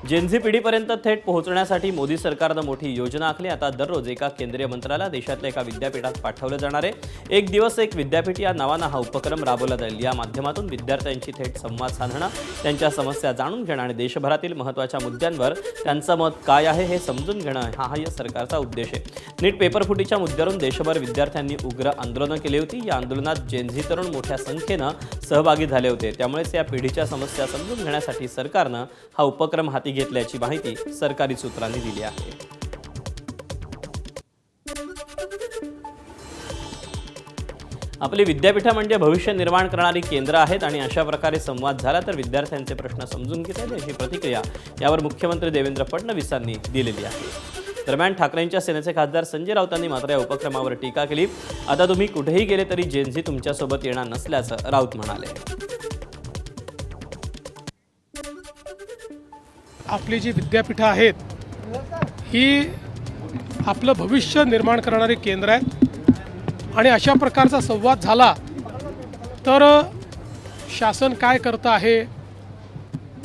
Gen Z पिढीपर्यंत थेट पोहोचण्यासाठी मोदी सरकारनं मोठी योजना आखली। आता दररोज एका केंद्रीय मंत्र्याला देशातल्या एका विद्यापीठात पाठवलं जाणार आहे। एक दिवस एक विद्यापीठ या नावानं हा उपक्रम राबवला जाईल। या माध्यमातून विद्यार्थ्यांशी थेट संवाद साधणं, त्यांच्या समस्या जाणून घेणं आणि देशभरातील महत्त्वाच्या मुद्द्यांवर त्यांचं मत काय आहे हे समजून घेणं हा या सरकारचा उद्देश आहे। नीट पेपरफुटीच्या मुद्द्यावरून देशभर विद्यार्थ्यांनी उग्र आंदोलनं केली होती। या आंदोलनात जेनझी तरुण मोठ्या संख्येनं सहभागी झाले होते। त्यामुळेच या पिढीच्या समस्या समजून घेण्यासाठी सरकारनं हा उपक्रम हाती घेतल्याची माहिती सरकारी सूत्रांनी दिली आहे। आपली विद्यापीठे म्हणजे भविष्य निर्माण करणारी केंद्र आहेत आणि अशा प्रकारे संवाद झाला तर विद्यार्थ्यांचे प्रश्न समजून घेता येईल अशी प्रतिक्रिया यावर मुख्यमंत्री देवेंद्र फडणवीसांनी दिलेली आहे। दरम्यान ठाकरेंच्या सेनेचे खासदार संजय राऊतांनी मात्र या उपक्रमावर टीका केली। आता तुम्ही कुठेही गेले तरी जेनझी तुमच्यासोबत येणार नसल्याचं राऊत म्हणाले। आपली जी विद्यापीठं आहेत ही आपलं भविष्य निर्माण करणारी केंद्र आहेत आणि अशा प्रकारचा संवाद झाला तर शासन काय करतं आहे,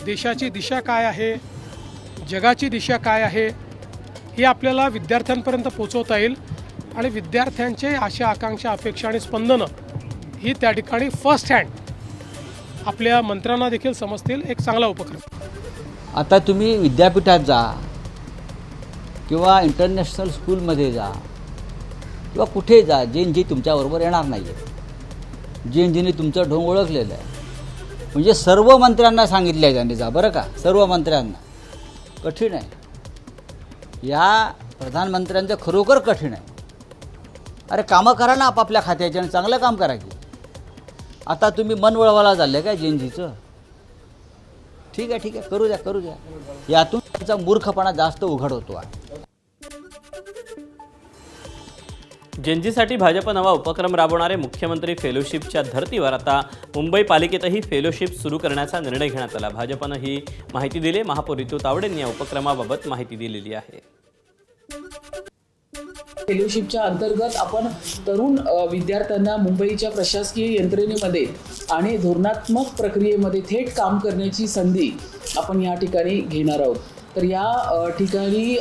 देशाची दिशा काय आहे, जगाची दिशा काय आहे हे आपल्याला विद्यार्थ्यांपर्यंत पोहोचवता येईल आणि विद्यार्थ्यांचे आशा, आकांक्षा, अपेक्षा आणि स्पंदनं ही त्या ठिकाणी फर्स्ट हँड आपल्या मंत्र्यांना देखील समजतील। एक चांगला उपक्रम। आता तुम्ही विद्यापीठात जा किंवा इंटरनॅशनल स्कूलमध्ये जा किंवा कुठे जा, जेनझी तुमच्याबरोबर येणार नाही आहे। जेनझीने तुमचं ढोंग ओळखलेलं आहे। म्हणजे सर्व मंत्र्यांना सांगितलं आहे त्यांनी जा बरं का, सर्व मंत्र्यांना। कठीण आहे, या प्रधानमंत्र्यांचं खरोखर कठीण आहे। अरे कामं करा ना आपापल्या खात्याचे आणि चांगलं काम करा की। आता तुम्ही मन वळवायला चाललं काय जेनझीचं? ठीक आहे, करू द्या। यातून त्यांचा मूर्खपणा जास्त उघड होतो आहे। जेनझीसाठी भाजप नवा उपक्रम राबवणारे मुख्यमंत्री फेलोशिपच्या धर्तीवर आता मुंबई पालिकेतही फेलोशिप सुरू करण्याचा निर्णय घेण्यात आला। भाजपनं ही माहिती दिली। महापौर रितू तावडेंनी या उपक्रमाबाबत माहिती दिलेली आहे। फेलोशिपच्या अंतर्गत आपण तरुण विद्यार्थ्यांना मुंबईच्या प्रशासकीय यंत्रणेमध्ये आणि धोरणात्मक प्रक्रियेमध्ये थेट काम करण्याची संधी आपण या ठिकाणी घेणार आहोत। तर या ठिकाणी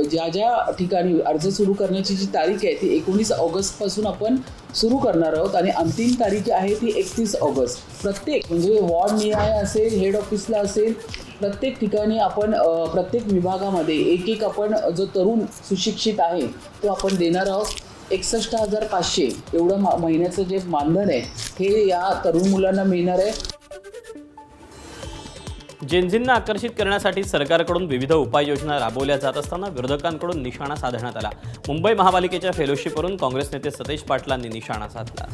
ज्या ठिकाणी अर्ज सुरू करण्याची जी तारीख आहे ती 19 ऑगस्टपासून आपण सुरू करणार आहोत आणि अंतिम तारीख आहे ती 31 ऑगस्ट। प्रत्येक म्हणजे वॉर्ड निहाय असेल, हेड ऑफिसला असेल, प्रत्येक ठिकाणी आपण प्रत्येक विभागामध्ये एक आपण जो तरुण सुशिक्षित आहे तो आपण देणार आहोत। 61,500 एवढं महिन्याचं जे मानधन आहे हे या तरुण मुलांना मिळणार आहे। जेनझींना आकर्षित करण्यासाठी सरकारकडून विविध उपाययोजना राबवल्या जात असताना विरोधकांकडून निशाणा साधण्यात आला। मुंबई महापालिकेच्या फेलोशिपवरून काँग्रेस नेते सतेज पाटलांनी निशाणा साधला।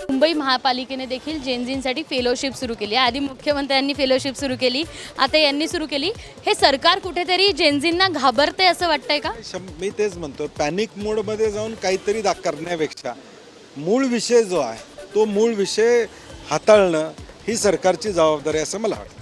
मुंबई महापालिकेने देखील जेनझींसाठी फेलोशिप सुरू केली। आधी मुख्यमंत्र्यांनी फेलोशिप सुरू केली, आता यांनी सुरू केली। हे सरकार कुठेतरी जेनझींना घाबरते असं वाटतंय का? मी तेच म्हणतो, पॅनिक मोडमध्ये जाऊन काहीतरी करण्यापेक्षा मूळ विषय जो आहे तो मूळ विषय हाताळणं ही सरकारची जबाबदारी असं मला वाटतं।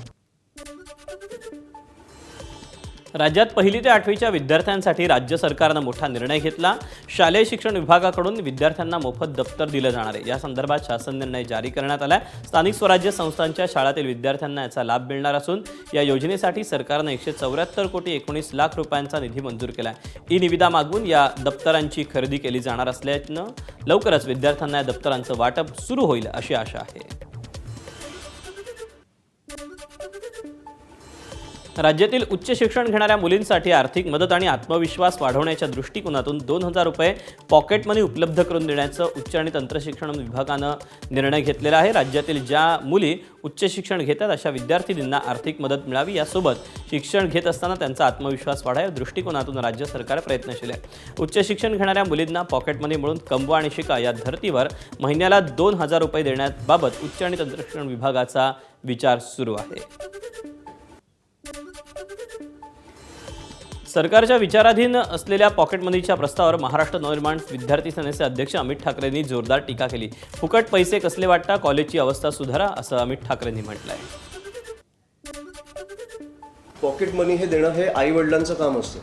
राज्यात 1ली ते 8वीच्या विद्यार्थ्यांसाठी राज्य सरकारनं मोठा निर्णय घेतला। शालेय शिक्षण विभागाकडून विद्यार्थ्यांना मोफत दप्तर दिलं जाणार आहे। या संदर्भात शासन निर्णय जारी करण्यात आला आहे। स्थानिक स्वराज्य संस्थांच्या शाळातील विद्यार्थ्यांना याचा लाभ मिळणार असून या योजनेसाठी सरकारनं 174 कोटी 19 लाख रुपयांचा निधी मंजूर केला आहे। ई-निविदा मागवून या दप्तरांची खरेदी केली जाणार असल्यानं लवकरच विद्यार्थ्यांना या दप्तरांचं वाटप सुरू होईल अशी आशा आहे। राज्यातील उच्च शिक्षण घेणाऱ्या मुलींसाठी आर्थिक मदत आणि आत्मविश्वास वाढवण्याच्या दृष्टिकोनातून 2,000 रुपये पॉकेट मनी उपलब्ध करून देण्याचं उच्च आणि तंत्रशिक्षण विभागानं निर्णय घेतलेला आहे। राज्यातील ज्या मुली उच्च शिक्षण घेतात अशा विद्यार्थिनींना आर्थिक मदत मिळावी, यासोबत शिक्षण घेत असताना त्यांचा आत्मविश्वास वाढावा या दृष्टिकोनातून राज्य सरकार प्रयत्नशील आहे। उच्च शिक्षण घेणाऱ्या मुलींना पॉकेट मनी मिळून कमवा आणि शिका या धर्तीवर महिन्याला 2,000 रुपये देण्याबाबत उच्च आणि तंत्रशिक्षण विभागाचा विचार सुरू आहे। सरकारच्या विचाराधीन असलेल्या पॉकेट मनीच्या प्रस्तावावर महाराष्ट्र नवनिर्माण विद्यार्थी सेनेचे अध्यक्ष अमित ठाकरेंनी जोरदार टीका केली। फुकट पैसे कसले वाटता, कॉलेजची अवस्था सुधारा असं अमित ठाकरेंनी म्हटलंय। पॉकेट मनी हे देणं हे आई वडिलांचं काम असतं।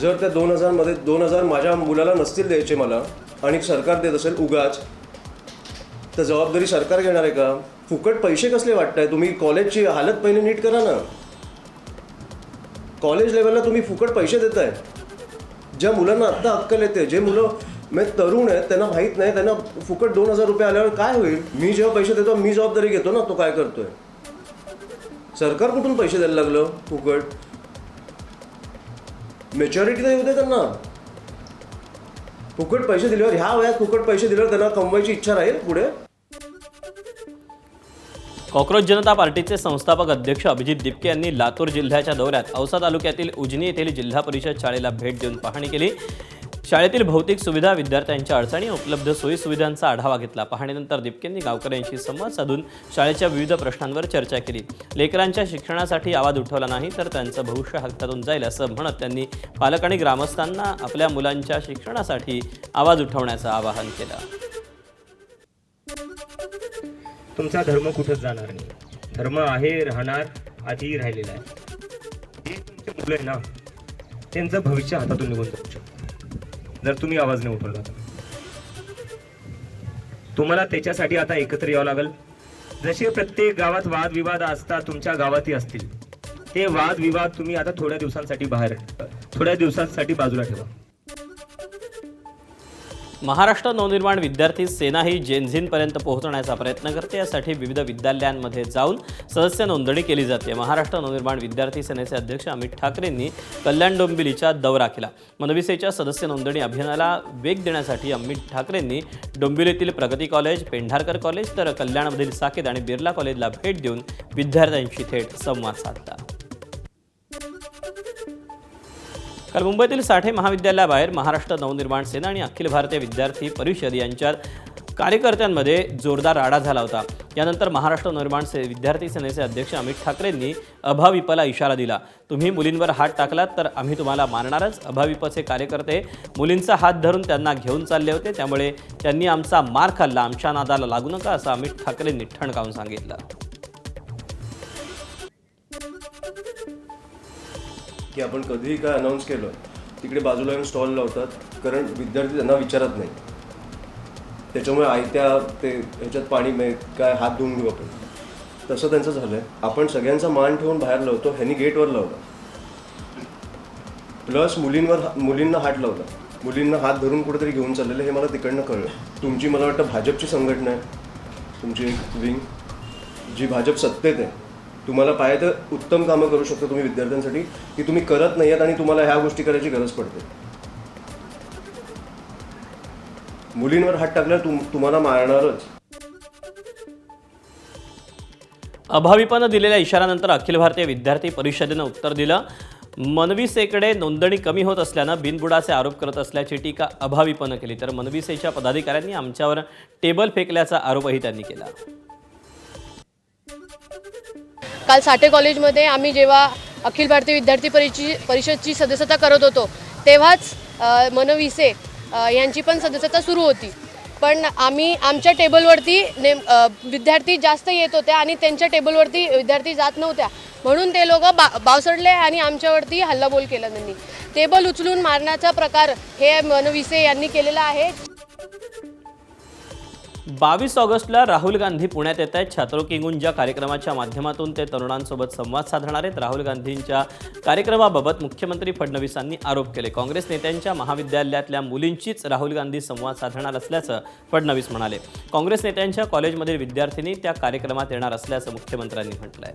जर त्या 2,000 मध्ये 2,000 माझ्या मुलाला नसतील द्यायचे मला आणि सरकार देत असेल उगाच, तर जबाबदारी सरकार घेणार आहे का? फुकट पैसे कसले वाटताय तुम्ही? कॉलेजची हालत पहिले नीट करा ना. कॉलेज लेवलला तुम्ही फुकट पैसे देताय. ज्या मुलांना आत्ता अक्कल येते, जे मुलं म्हणजे तरुण आहेत, त्यांना माहीत नाही, त्यांना फुकट 2,000 रुपये आल्यावर काय होईल? मी जेव्हा पैसे देतो मी जबाबदारी घेतो ना, तो काय करतोय. सरकार कुठून पैसे द्यायला लागलं फुकट? मेच्युरिटी तर येऊ दे त्यांना. फुकट पैसे दिल्यावर, ह्या वयात फुकट पैसे दिल्यावर त्यांना कमवायची इच्छा राहील पुढे? कॉक्रोच जनता पार्टीचे संस्थापक अध्यक्ष अभिजित दिपके यांनी लातूर जिल्ह्याच्या दौऱ्यात औसा तालुक्यातील उजनी येथील जिल्हा परिषद शाळेला भेट देऊन पाहणी केली. शाळेतील भौतिक सुविधा, विद्यार्थ्यांच्या अडचणी, उपलब्ध सोयीसुविधांचा आढावा घेतला. पाहणीनंतर दिपकेंनी गावकऱ्यांशी संवाद साधून शाळेच्या विविध प्रश्नांवर चर्चा केली. लेकरांच्या शिक्षणासाठी आवाज उठवला नाही तर त्यांचं भविष्य हातातून जाईल असं म्हणत त्यांनी पालक आणि ग्रामस्थांना आपल्या मुलांच्या शिक्षणासाठी आवाज उठवण्याचं आवाहन केलं. तुमचा धर्म कुठंच जाणार नाही. धर्म आहे, राहणार, आधी राहिलेला आहे. हे तुमचे मुलं आहे ना, त्यांचं भविष्य हातातून निघून जाऊ शकतं जर तुम्ही आवाज नाही उठवला तर. तुम्हाला त्याच्यासाठी आता एकत्र यावं लागेल. जसे प्रत्येक गावात वादविवाद असतात, तुमच्या गावातही असतील. ते वादविवाद तुम्ही आता थोड्या दिवसांसाठी बाजूला ठेवा. महाराष्ट्र नवनिर्माण विद्यार्थी सेना ही जेनझींपर्यंत पोहोचण्याचा प्रयत्न करते. यासाठी विविध विद्यालयांमध्ये जाऊन सदस्य नोंदणी केली जाते. महाराष्ट्र नवनिर्माण विद्यार्थी सेनेचे अध्यक्ष अमित ठाकरेंनी कल्याण डोंबिवलीचा दौरा केला. मनविसेच्या सदस्य नोंदणी अभियानाला वेग देण्यासाठी अमित ठाकरेंनी डोंबिवलीतील प्रगती कॉलेज, पेंढारकर कॉलेज तर कल्याणमधील साकेत आणि बिर्ला कॉलेजला भेट देऊन विद्यार्थ्यांशी थेट संवाद साधला. काल मुंबईतील साठे महाविद्यालयाबाहेर महाराष्ट्र नवनिर्माण सेना आणि अखिल भारतीय विद्यार्थी परिषद यांच्यात कार्यकर्त्यांमध्ये जोरदार राडा झाला होता. यानंतर महाराष्ट्र नवनिर्माण विद्यार्थी सेनेचे अध्यक्ष अमित ठाकरेंनी अभाविपला इशारा दिला. तुम्ही मुलींवर हात टाकलात तर आम्ही तुम्हाला मारणारच. अभाविपचे कार्यकर्ते मुलींचा हात धरून त्यांना घेऊन चालले होते, त्यामुळे त्यांनी आमचा मार खाल्ला. आमच्या नादाला लागू नका असं अमित ठाकरेंनी ठणकावून सांगितलं. की आपण कधीही काय अनाऊन्स केलं तिकडे बाजूला येऊन स्टॉल लावतात, कारण विद्यार्थी त्यांना विचारत नाही. त्याच्यामुळे आयत्या ते ह्याच्यात पाणी काय हात धुवून घेऊ आपण, तसं त्यांचं झालं आहे. आपण सगळ्यांचा मान ठेवून बाहेर लावतो, ह्यांनी गेटवर लावला. प्लस मुलींना हात लावला, मुलींना हात धरून कुठेतरी घेऊन चाललेलं हे मला तिकडनं कळलं. तुमची मला वाटतं भाजपची संघटना आहे, तुमची एक विंग जी भाजप सत्तेत आहे. तुम्हाला पाहिजे तर उत्तम कामं करू शकता तुम्ही विद्यार्थ्यांसाठी, की तुम्ही करत नाही आहात आणि तुम्हाला ह्या गोष्टी करायची गरज पडते. मुलींवर हात टाकल्यावर तुम्हाला मारणारच. अभाविपनं दिलेल्या इशाऱ्यानंतर अखिल भारतीय विद्यार्थी परिषदेनं उत्तर दिलं. मनविसेकडे नोंदणी कमी होत असल्यानं बिनबुडाचे आरोप करत असल्याची टीका अभाविपनं केली. तर मनविसेच्या पदाधिकाऱ्यांनी आमच्यावर टेबल फेकल्याचा आरोपही त्यांनी केला. काल साठे कॉलेजमध्ये आम्ही जेव्हा अखिल भारतीय विद्यार्थी परिषदची सदस्यता करत होतो तेव्हाच मनविसे यांची पण सदस्यता सुरू होती. पण आम्ही आमच्या टेबलवरती विद्यार्थी जास्त येत होते आणि त्यांच्या टेबलवरती विद्यार्थी जात नव्हत्या, म्हणून ते लोक बावसडले आणि आमच्यावरती हल्लाबोल केला. त्यांनी टेबल उचलून मारण्याचा प्रकार हे मनविसे यांनी केलेला आहे. 22 ऑगस्टला राहुल गांधी पुण्यात येत आहेत. छात्रो की गूंज या कार्यक्रमाच्या माध्यमातून ते तरुणांसोबत संवाद साधणार आहेत. राहुल गांधींच्या कार्यक्रमाबाबत मुख्यमंत्री फडणवीसांनी आरोप केले. काँग्रेस नेत्यांच्या महाविद्यालयातल्या मुलींचीच राहुल गांधी संवाद साधणार असल्याचं फडणवीस म्हणाले. काँग्रेस नेत्यांच्या कॉलेजमधील विद्यार्थिनी त्या कार्यक्रमात येणार असल्याचं मुख्यमंत्र्यांनी म्हटलं आहे.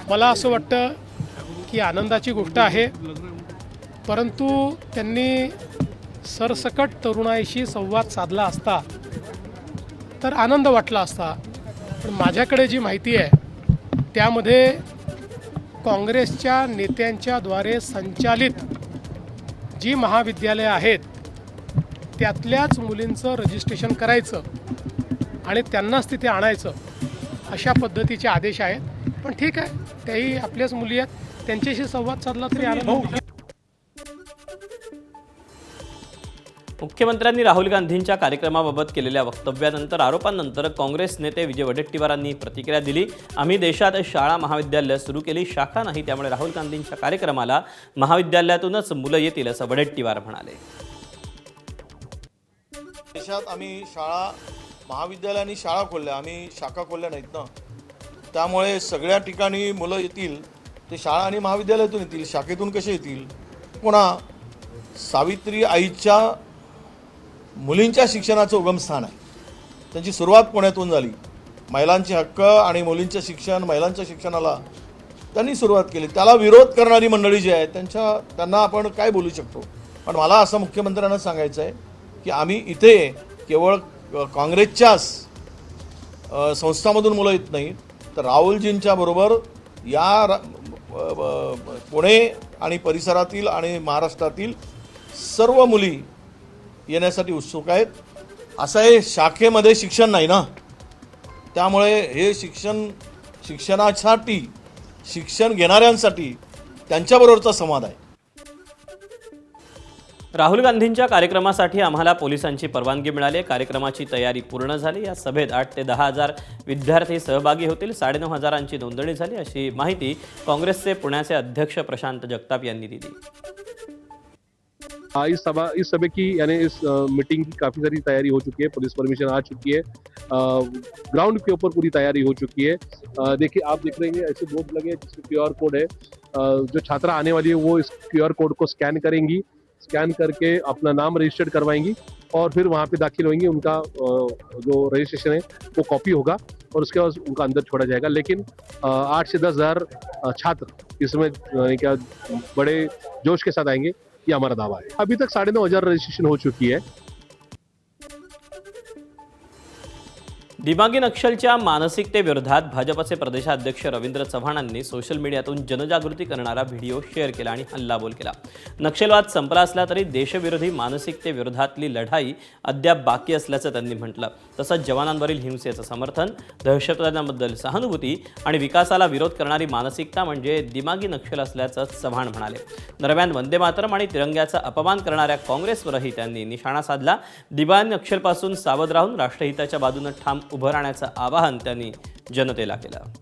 मला असं वाटतं की आनंदाची गोष्ट आहे, परंतु त्यांनी सरसकट तरुणाईशी संवाद साधला असता तर आनंद वाटला असता. पण माझ्याकडे जी माहिती आहे त्यामध्ये काँग्रेसच्या नेत्यांच्याद्वारे संचालित जी महाविद्यालयं आहेत त्यातल्याच मुलींचं रजिस्ट्रेशन करायचं आणि त्यांनाच तिथे आणायचं अशा पद्धतीचे आदेश आहेत. पण ठीक आहे, त्याही आपल्याच मुली आहेत, त्यांच्याशी संवाद साधला तरी आनंद. मुख्यमंत्र्यांनी राहुल गांधींच्या कार्यक्रमाबाबत केलेल्या वक्तव्यानंतर आरोपांनंतर काँग्रेस नेते विजय वडेट्टीवारांनी प्रतिक्रिया दिली. आम्ही देशात शाळा महाविद्यालय सुरू केली, शाखा नाही, त्यामुळे राहुल गांधींच्या कार्यक्रमाला महाविद्यालयातूनच मुलं येतील असं वडेट्टीवार म्हणाले. देशात आम्ही शाळा महाविद्यालयांनी शाळा खोलल्या, आम्ही शाखा खोलल्या नाहीत ना. त्यामुळे सगळ्या ठिकाणी मुलं येतील ते शाळा आणि महाविद्यालयातून येतील, शाखेतून कसे येतील. पुन्हा सावित्री आईच्या मुलींच्या शिक्षणाचं उगमस्थान आहे, त्यांची सुरुवात पुण्यातून झाली. महिलांचे हक्क आणि मुलींचं शिक्षण, महिलांच्या शिक्षणाला त्यांनी सुरुवात केली. त्याला विरोध करणारी मंडळी जी आहे त्यांना आपण काय बोलू शकतो. पण मला असं मुख्यमंत्र्यांना सांगायचं आहे की आम्ही इथे केवळ काँग्रेसच्याच संस्थामधून मुलं येत नाहीत, तर राहुलजींच्या बरोबर या पुणे आणि परिसरातील आणि महाराष्ट्रातील सर्व मुली येण्यासाठी उत्सुक आहेत. असं हे शाखेमध्ये शिक्षण नाही ना, त्यामुळे हे शिक्षणासाठी शिक्षण घेणाऱ्यांसाठी त्यांच्याबरोबरचा संवाद आहे. राहुल गांधींच्या कार्यक्रमासाठी आम्हाला पोलिसांची परवानगी मिळाली. कार्यक्रमाची तयारी पूर्ण झाली. या सभेत 8 ते 10 हजार विद्यार्थी सहभागी होतील. 9,500 नोंदणी झाली, अशी माहिती काँग्रेसचे पुण्याचे अध्यक्ष प्रशांत जगताप यांनी दिली. इस सभा की यानी इस मीटिंग की काफ़ी सारी तैयारी हो चुकी है, पुलिस परमिशन आ चुकी है, ग्राउंड के ऊपर पूरी तैयारी हो चुकी है. देखिए, आप देख रहे हैं ऐसे बोर्ड लगे हैं जिसमें QR कोड है. जो छात्रा आने वाली है वो इस QR कोड को स्कैन करेंगी, स्कैन करके अपना नाम रजिस्टर्ड करवाएंगी और फिर वहाँ पे दाखिल होंगी. उनका जो रजिस्ट्रेशन है वो कॉपी होगा और उसके बाद उनका अंदर छोड़ा जाएगा. लेकिन 8 से 10 हज़ार छात्र इसमें क्या बड़े जोश के साथ आएंगे, ये हमारा दावा है. अभी तक 9,500 रजिस्ट्रेशन हो चुकी है. दिमागी नक्षलच्या मानसिकतेविरोधात भाजपचे प्रदेशाध्यक्ष रवींद्र चव्हाणांनी सोशल मीडियातून जनजागृती करणारा व्हिडिओ शेअर केला आणि हल्लाबोल केला. नक्षलवाद संपला असला तरी देशविरोधी मानसिकतेविरोधातली लढाई अद्याप बाकी असल्याचं त्यांनी म्हटलं. तसंच जवानांवरील हिंसेचं समर्थन, दहशतवादाबद्दल सहानुभूती आणि विकासाला विरोध करणारी मानसिकता म्हणजे दिमागी नक्षल असल्याचं चव्हाण म्हणाले. दरम्यान वंदे मातरम आणि तिरंग्याचा अपमान करणाऱ्या काँग्रेसवरही त्यांनी निशाणा साधला. दिमागी नक्षलपासून सावध राहून राष्ट्रहिताच्या बाजूने ठाम उभं राहण्याचं आवाहन त्यांनी जनतेला केलं.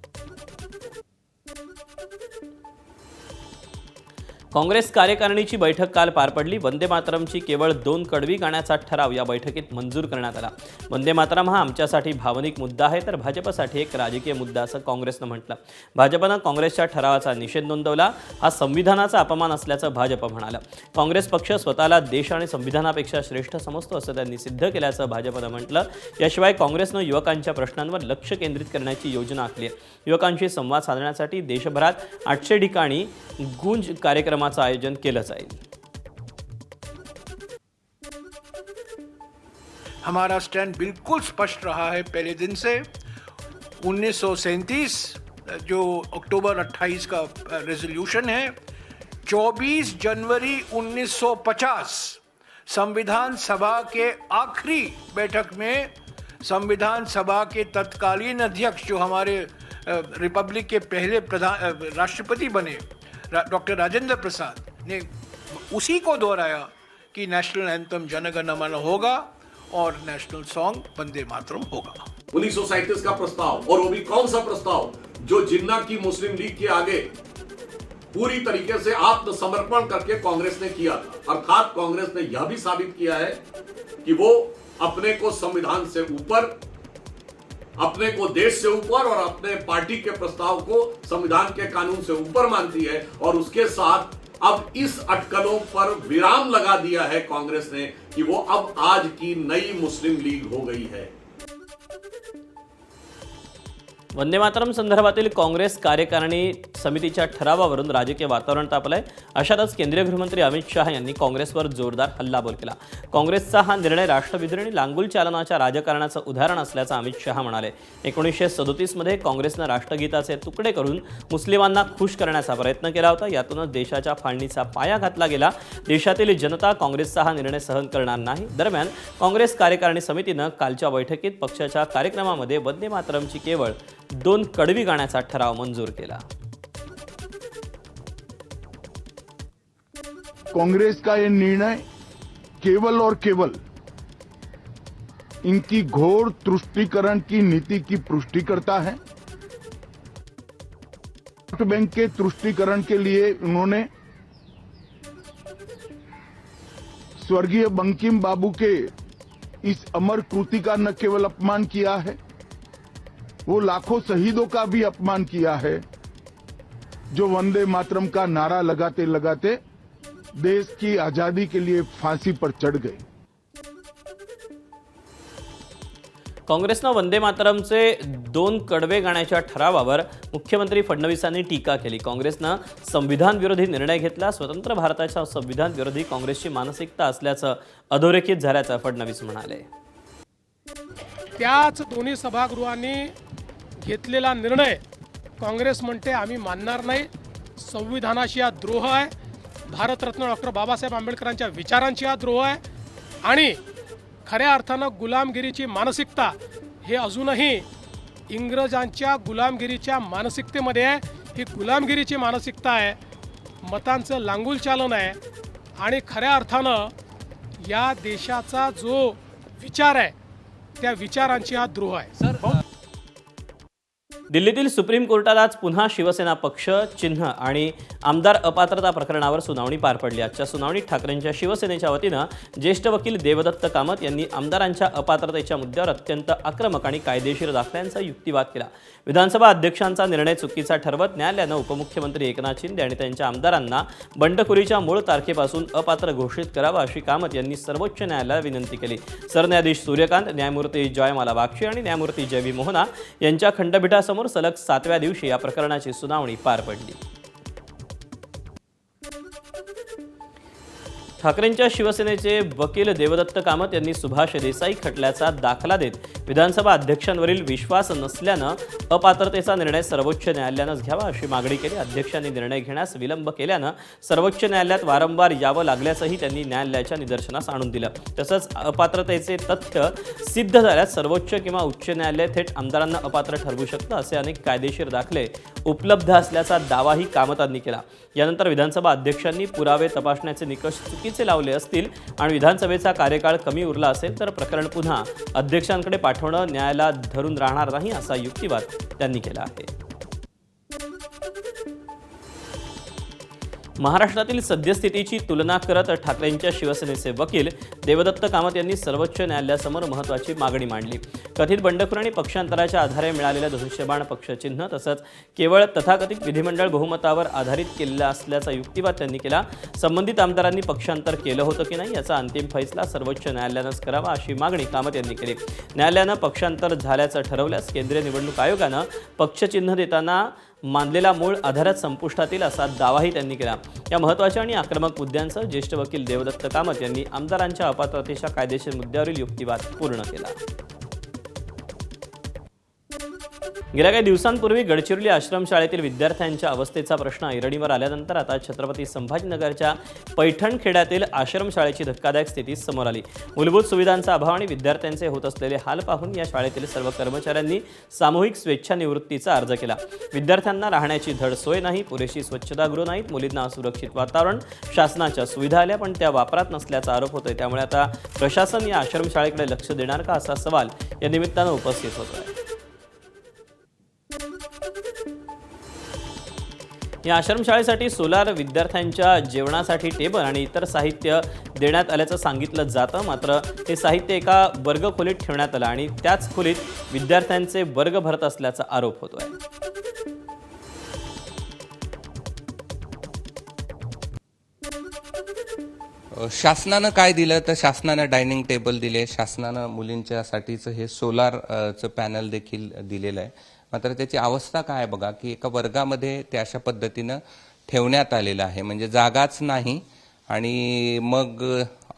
काँग्रेस कार्यकारिणीची बैठक काल पार पडली. वंदे मातरमची केवळ 2 कडवी गाण्याचा ठराव या बैठकीत मंजूर करण्यात आला. वंदे मातरम हा आमच्यासाठी भावनिक मुद्दा आहे, तर भाजपसाठी एक राजकीय मुद्दा असं काँग्रेसनं म्हटलं. भाजपनं काँग्रेसच्या ठरावाचा निषेध नोंदवला. हा संविधानाचा अपमान असल्याचं भाजप म्हणालं. काँग्रेस पक्ष स्वतःला देश आणि संविधानापेक्षा श्रेष्ठ समजतो असं त्यांनी सिद्ध केल्याचं भाजपनं म्हटलं. याशिवाय काँग्रेसनं युवकांच्या प्रश्नांवर लक्ष केंद्रित करण्याची योजना आखली आहे. युवकांशी संवाद साधण्यासाठी देशभरात 800 ठिकाणी गुंज कार्यक्रमाचं आयोजन केलं जाईल. हमारा स्टैंड बिल्कुल स्पष्ट रहा है पहले दिन से. 1937 जो अक्टूबर 28 का रेजोल्यूशन है, 24 जनवरी 1950 संविधान सभा के आखिरी बैठक में संविधान सभा के तत्कालीन अध्यक्ष जो हमारे रिपब्लिक के पहले राष्ट्रपति बने डॉक्टर राजेंद्र प्रसाद ने उसी को दोहराया कि नेशनल एंथम जन गण मन होगा और नेशनल सॉन्ग वंदे मातरम होगा. 1937 का प्रस्ताव, और वो भी कौन सा प्रस्ताव जो जिन्ना की मुस्लिम लीग के आगे पूरी तरीके से आत्मसमर्पण करके कांग्रेस ने किया था. अर्थात कांग्रेस ने यह भी साबित किया है कि वो अपने को संविधान से ऊपर, अपने को देश से ऊपर और अपने पार्टी के प्रस्ताव को संविधान के कानून से ऊपर मानती है. और उसके साथ अब इस अटकलों पर विराम लगा दिया है कांग्रेस ने कि वो अब आज की नई मुस्लिम लीग हो गई है. वंदे मातरम संदर्भातील काँग्रेस कार्यकारिणी समितीच्या ठरावावरून राजकीय वातावरण तापलंय. अशातच केंद्रीय गृहमंत्री अमित शहा यांनी काँग्रेसवर जोरदार हल्लाबोल केला. काँग्रेसचा हा निर्णय राष्ट्रविरोधी आणि लांगुल चालनाच्या राजकारणाचं उदाहरण असल्याचं अमित शहा म्हणाले. 1937 मध्ये काँग्रेसनं राष्ट्रगीताचे तुकडे करून मुस्लिमांना खुश करण्याचा प्रयत्न केला होता. यातूनच देशाच्या फाळणीचा पाया घातला गेला. देशातील जनता काँग्रेसचा हा निर्णय सहन करणार नाही. दरम्यान काँग्रेस कार्यकारिणी समितीनं कालच्या बैठकीत पक्षाच्या कार्यक्रमामध्ये वंदे मातरमची केवळ 2 कडवी गाण्याचा ठराव मंजूर केला. कांग्रेस का ये निर्णय केवल और केवल इनकी घोर तुष्टीकरण की नीति की पुष्टि करता है. वोट बैंक के तुष्टीकरण के लिए उन्होंने स्वर्गीय बंकिम बाबू के इस अमर कृति का न केवल अपमान किया है, वो लाखों शहीदों का भी अपमान किया है जो वंदे मातरम का नारा लगाते लगाते देश की आजादी के लिए फांसी पर चढ़ गए। काँग्रेसनं वंदे मातरमचे 2 कडवे गाण्याच्या ठरावावर मुख्यमंत्री फडणवीसांनी टीका केली। काँग्रेसनं संविधान विरोधी निर्णय घेतला, स्वतंत्र भारताच्या संविधान विरोधी काँग्रेसची मानसिकता असल्याचं अधोरेखित झाल्याचं फडणवीस म्हणाले। त्याच दोन्ही सभागृहांनी घेतलेला निर्णय काँग्रेस म्हणते आम्ही मानणार नाही, संविधानाशी हा द्रोह आहे, भारतरत्न डॉक्टर बाबासाहेब आंबेडकरांच्या विचारांची हा द्रोह आहे आणि खऱ्या अर्थानं गुलामगिरीची मानसिकता हे अजूनही इंग्रजांच्या गुलामगिरीच्या मानसिकतेमध्ये आहे। ही गुलामगिरीची मानसिकता आहे, मतांचं लांगुलचालन आहे आणि खऱ्या अर्थानं या देशाचा जो विचार आहे त्या विचारांची हा द्रोह आहे। दिल्लीतील सुप्रीम कोर्टात आज पुन्हा शिवसेना पक्ष, चिन्ह आणि आमदार अपात्रता प्रकरणावर सुनावणी पार पडली। आजच्या सुनावणीत ठाकरेंच्या शिवसेनेच्या वतीनं ज्येष्ठ वकील देवदत्त कामत यांनी आमदारांच्या अपात्रतेच्या मुद्द्यावर अत्यंत आक्रमक आणि कायदेशीर दाखल्यांचा युक्तिवाद केला। विधानसभा अध्यक्षांचा निर्णय चुकीचा ठरवत न्यायालयानं उपमुख्यमंत्री एकनाथ शिंदे आणि त्यांच्या आमदारांना बंडखोरीच्या मूळ तारखेपासून अपात्र घोषित करावं अशी कामत यांनी सर्वोच्च न्यायालयाला विनंती केली। सरन्यायाधीश सूर्यकांत, न्यायमूर्ती जयमाला बागची आणि न्यायमूर्ती जय व्ही मोहना यांच्या खंडपीठासमोर सलग 7व्या दिवशी या प्रकरणाची सुनावणी पार पडली। ठाकरेंच्या शिवसेनेचे वकील देवदत्त कामत यांनी सुभाष देसाई खटल्याचा दाखला देत विधानसभा अध्यक्षांवरील विश्वास नसल्यानं अपात्रतेचा निर्णय सर्वोच्च न्यायालयानंच घ्यावा अशी मागणी केली। अध्यक्षांनी निर्णय घेण्यास विलंब केल्यानं सर्वोच्च न्यायालयात वारंवार यावं लागल्याचंही त्यांनी न्यायालयाच्या निदर्शनास आणून दिलं। तसंच अपात्रतेचे तथ्य सिद्ध झाल्यास सर्वोच्च किंवा उच्च न्यायालय थेट आमदारांना अपात्र ठरवू शकतं असे अनेक कायदेशीर दाखले उपलब्ध असल्याचा दावाही कामतांनी केला। यानंतर विधानसभा अध्यक्षांनी पुरावे तपासण्याचे निकष चुकीचे लावले असतील आणि विधानसभेचा कार्यकाळ कमी उरला असेल तर प्रकरण पुन्हा अध्यक्षांकडे पाठवणं न्यायालयात धरून राहणार नाही असा युक्तिवाद त्यांनी केला आहे। महाराष्ट्रातील सद्यस्थितीची तुलना करत ठाकरेंच्या शिवसेनेचे वकील देवदत्त कामत यांनी सर्वोच्च न्यायालयासमोर महत्त्वाची मागणी मांडली। कथित बंडखोरी आणि पक्षांतराच्या आधारे मिळालेल्या धनुष्यबाण पक्षचिन्ह तसंच केवळ तथाकथित विधिमंडळ बहुमतावर आधारित केलेला असल्याचा युक्तिवाद त्यांनी केला। संबंधित आमदारांनी पक्षांतर केलं होतं की नाही याचा अंतिम फैसला सर्वोच्च न्यायालयानंच करावा अशी मागणी कामत यांनी केली। न्यायालयानं पक्षांतर झाल्याचं ठरवल्यास केंद्रीय निवडणूक आयोगानं पक्षचिन्ह देताना मानलेला मूळ आधारात संपुष्टात येईल असा दावाही त्यांनी केला। या महत्त्वाच्या आणि आक्रमक मुद्द्यांसह ज्येष्ठ वकील देवदत्त कामत यांनी आमदारांच्या अपात्रतेच्या कायदेशीर मुद्द्यावरील युक्तिवाद पूर्ण केला। गेल्या काही दिवसांपूर्वी गडचिरोली आश्रमशाळेतील विद्यार्थ्यांच्या अवस्थेचा प्रश्न ऐरणीवर आल्यानंतर आता छत्रपती संभाजीनगरच्या पैठण खेड्यातील आश्रमशाळेची धक्कादायक स्थिती समोर आली। मूलभूत सुविधांचा अभाव आणि विद्यार्थ्यांचे होत असलेले हाल पाहून या शाळेतील सर्व कर्मचाऱ्यांनी सामूहिक स्वेच्छानिवृत्तीचा अर्ज केला। विद्यार्थ्यांना राहण्याची धड सोय नाही, पुरेशी स्वच्छतागृह नाहीत, मुलींना असुरक्षित वातावरण, शासनाच्या सुविधा आल्या पण त्या वापरात नसल्याचा आरोप होतोय। त्यामुळे आता प्रशासन या आश्रमशाळेकडे लक्ष देणार का असा सवाल या निमित्तानं उपस्थित होतोय। या आश्रमशाळेसाठी सोलार, विद्यार्थ्यांच्या जेवणासाठी टेबल आणि इतर साहित्य देण्यात आल्याचं सांगितलं जातं, मात्र हे साहित्य एका वर्ग खोलीत ठेवण्यात आलं आणि त्याच खोलीत विद्यार्थ्यांचे वर्ग भरत असल्याचा आरोप होतोय। शासनानं काय दिलं तर शासनानं डायनिंग टेबल दिले, शासनानं मुलींच्यासाठीचं हे सोलारचं पॅनल देखील दिलेलं आहे। मात्र त्याची अवस्था काय बघा की एका वर्गामध्ये ते अशा पद्धतीनं ठेवण्यात आलेलं आहे, म्हणजे जागाच नाही आणि मग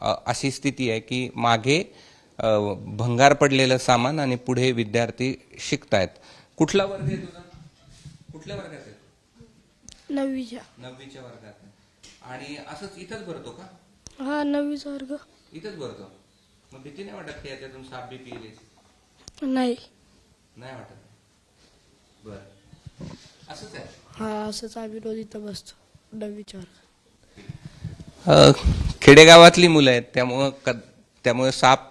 अशी स्थिती आहे की मागे भंगार पडलेलं सामान आणि पुढे विद्यार्थी शिकतायत। कुठला वर्ग आहे तुझा? कुठल्या वर्गात आहे? 9वीच्या वर्गात आहे। आणि असंच इथंच भरतो का? हा, 9वीचा वर्ग इथंच भरतो। मग भीती नाही वाटत की याच्यातून साप बी पिले? नाही वाटत। बरं, असंच आहे? हा, असंच आम्ही रोज इथं बसतो 9वीच्या वर्गात। खेडेगावातली मुलं आहेत त्यामुळे साप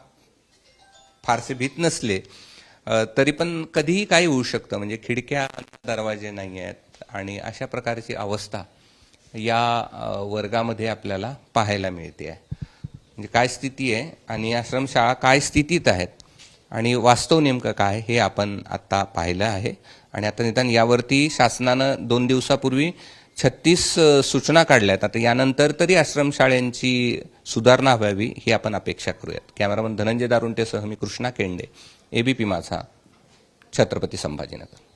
फारसे भीत नसले तरी पण कधीही काही होऊ शकतं, म्हणजे खिडक्या दरवाजे नाही आहेत आणि अशा प्रकारची अवस्था या वर्गामध्ये आपल्याला पाहायला मिळते आहे। म्हणजे काय स्थिती आहे आणि आश्रमशाळा काय स्थितीत आहेत आणि वास्तव नेमकं काय हे आपण आत्ता पाहिलं आहे. आणि आता निदान यावरती शासनानं 2 दिवसापूर्वी 36 सूचना काढल्यात. आता यानंतर तरी आश्रमशाळांची सुधारणा व्हावी ही आपण अपेक्षा करूयात. कॅमेरामन धनंजय दारुंटेसह मी कृष्णा केंडे, ABP माझा, छत्रपती संभाजीनगर.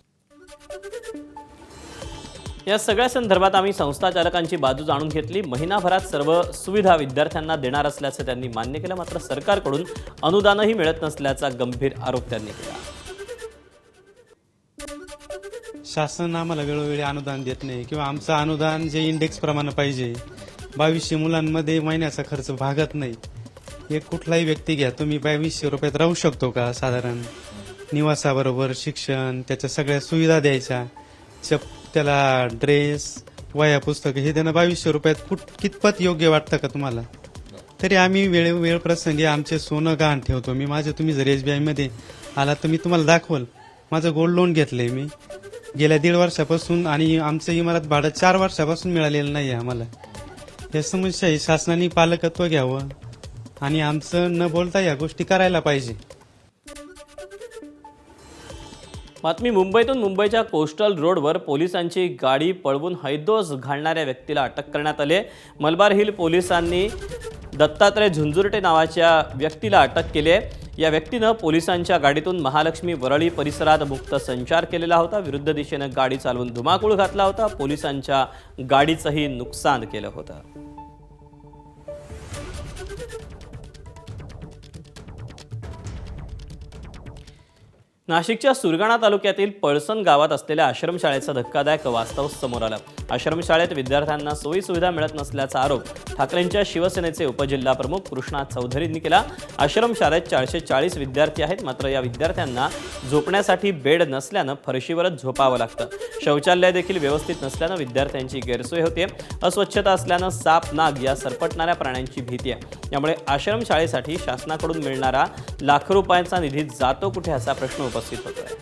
या सगळ्या संदर्भात आम्ही संस्था चालकांची बाजू जाणून घेतली. महिनाभरात सर्व सुविधा विद्यार्थ्यांना देणार असल्याचं त्यांनी मान्य केलं. मात्र सरकारकडून अनुदानही मिळत नसल्याचा गंभीर आरोप त्यांनी केला. शासन आम्हाला वेळोवेळी अनुदान देत नाही किंवा आमचं अनुदान जे इंडेक्स प्रमाणे पाहिजे 2200 मुलांमध्ये महिन्याचा खर्च भागत नाही. एक कुठलाही व्यक्ती घ्या तुम्ही 2200 रुपयात राहू शकतो का? साधारण निवासाबरोबर शिक्षण, त्याच्या सगळ्या सुविधा द्यायच्या, त्याला ड्रेस, वह्या, पुस्तकं हे देणं 2200 रुपयात कितपत योग्य वाटतं का तुम्हाला? तरी आम्ही वेळ प्रसंगी आमचे सोनं गहाण ठेवतो. तुम्ही जर SBI मध्ये आला तर मी तुम्हाला दाखवल. माझं गोल्ड लोन घेतलंय मी गेल्या 1.5 वर्षापासून आणि आमचं इमारत भाडं 4 वर्षापासून मिळालेलं नाही आहे आम्हाला. या समस्या ही शासनाने पालकत्व घ्यावं आणि आमचं न बोलता या गोष्टी करायला पाहिजे. बातमी मुंबईतून. मुंबईच्या कोस्टल रोडवर पोलिसांची गाडी पळवून हैदोस घालणाऱ्या व्यक्तीला अटक करण्यात आली आहे. मलबार हिल पोलिसांनी दत्तात्रय झुंझुरटे नावाच्या व्यक्तीला अटक केली आहे. या व्यक्तीनं पोलिसांच्या गाडीतून महालक्ष्मी वरळी परिसरात मुक्त संचार केलेला होता. विरुद्ध दिशेनं गाडी चालवून धुमाकूळ घातला होता. पोलिसांच्या गाडीचंही नुकसान केलं होतं. नाशिकच्या सुरगाणा तालुक्यातील पळसण गावात असलेल्या आश्रमशाळेचं धक्कादायक वास्तव समोर आलं. आश्रमशाळेत विद्यार्थ्यांना सोयीसुविधा मिळत नसल्याचा आरोप ठाकरेंच्या शिवसेनेचे उपजिल्हाप्रमुख कृष्णा चौधरींनी केला. आश्रमशाळेत 440 विद्यार्थी आहेत. मात्र या विद्यार्थ्यांना झोपण्यासाठी बेड नसल्यानं फरशीवरच झोपावं लागतं. शौचालय देखील व्यवस्थित नसल्यानं विद्यार्थ्यांची गैरसोय होते. अस्वच्छता असल्यानं साप, नाग या सरपटणाऱ्या प्राण्यांची भीती आहे. यामुळे आश्रमशाळेसाठी शासनाकडून मिळणारा लाखो रुपयांचा निधी जातो कुठे असा प्रश्न उपस्थित होतोय.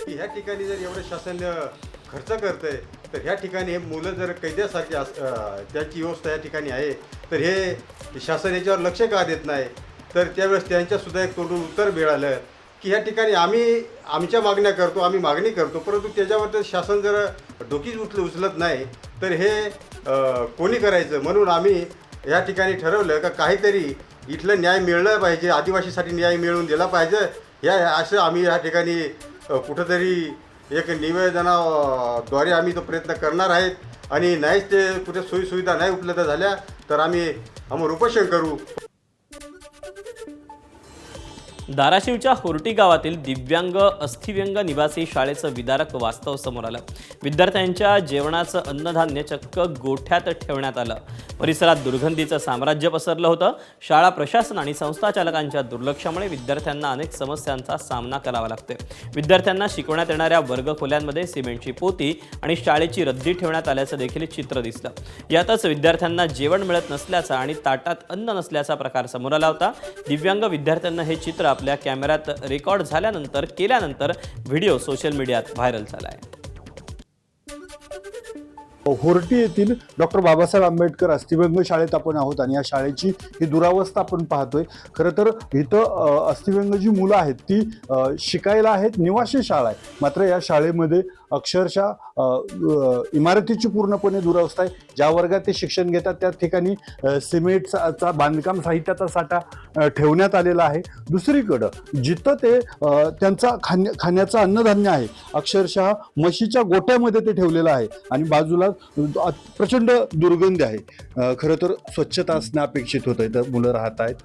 ह्या ठिकाणी जर एवढं शासन खर्च करतंय तर ह्या ठिकाणी हे मुलं जर कैद्यासारखी त्याची व्यवस्था या ठिकाणी आहे तर हे शासन याच्यावर लक्ष का देत नाही? तर त्यावेळेस त्यांच्यासुद्धा एक तोंडून उत्तर मिळालं की ह्या ठिकाणी आम्ही आमच्या मागण्या करतो, आम्ही मागणी करतो, परंतु त्याच्यावर तर शासन जर डोकीच उचलत नाही तर हे कोणी करायचं? म्हणून आम्ही या ठिकाणी ठरवलं का काहीतरी इथलं न्याय मिळलं पाहिजे, आदिवासीसाठी न्याय मिळवून दिला पाहिजे. असं आम्ही या ठिकाणी कुठंतरी एक निवेदनाद्वारे आम्ही तो प्रयत्न करणार आहेत. आणि नाहीच ते कुठे सोयीसुविधा नाही उपलब्ध झाल्या तर आम्ही उपोषण करू. धाराशिवच्या होर्टी गावातील दिव्यांग अस्थिव्यंग निवासी शाळेचं विदारक वास्तव समोर आलं. विद्यार्थ्यांच्या जेवणाचं अन्नधान्य चक्क गोठ्यात ठेवण्यात आलं. परिसरात दुर्गंधीचं साम्राज्य पसरलं होतं. शाळा प्रशासन आणि संस्था चालकांच्या दुर्लक्षामुळे विद्यार्थ्यांना अनेक समस्यांचा सामना करावा लागतोय. विद्यार्थ्यांना शिकवण्यात येणाऱ्या वर्गखोल्यांमध्ये सिमेंटची पोती आणि शाळेची रद्दी ठेवण्यात आल्याचं देखील चित्र दिसलं. यातच विद्यार्थ्यांना जेवण मिळत नसल्याचा आणि ताटात अन्न नसल्याचा प्रकार समोर आला होता. दिव्यांग विद्यार्थ्यांना हे चित्र आपल्या कॅमेऱ्यात रेकॉर्ड केल्यानंतर व्हिडिओ सोशल मीडियात व्हायरल झाला आहे. होर्टी येथील डॉक्टर बाबासाहेब आंबेडकर अस्थिव्यंग शाळेत आपण आहोत आणि या शाळेची ही दुरावस्था आपण पाहतोय. खरं तर इथं अस्थिव्यंग जी मुलं आहेत ती शिकायला आहेत, निवासी शाळा आहे. मात्र या शाळेमध्ये अक्षरशः इमारतीची पूर्णपणे दुरावस्था आहे. ज्या वर्गात ते शिक्षण घेतात त्या ठिकाणी सिमेंटचा बांधकाम साहित्याचा साठा ठेवण्यात आलेला आहे. दुसरीकडं जिथं ते त्यांचा खाण्याचं अन्नधान्य आहे अक्षरशः म्हशीच्या गोट्यामध्ये ते ठेवलेलं आहे आणि बाजूला प्रचंड दुर्गंधी आहे. खरं तर स्वच्छता असणं अपेक्षित होतं. इथं मुलं राहत आहेत,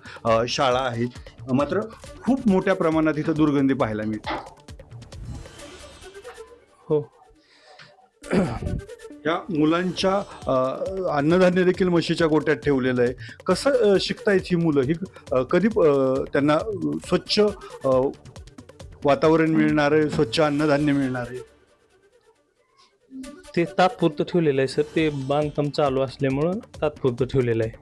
शाळा आहे, मात्र खूप मोठ्या प्रमाणात इथं दुर्गंधी पाहायला मिळते. हो, या मुलांच्या अन्नधान्य देखील म्हशीच्या गोट्यात ठेवलेलं आहे. कसं शिकतायत ही मुलं? ही कधी त्यांना स्वच्छ वातावरण मिळणार आहे, स्वच्छ अन्नधान्य मिळणार आहे? ते तात्पुरतं ठेवलेलं आहे सर. ते बांधकाम चालू असल्यामुळं तात्पुरतं ठेवलेलं आहे.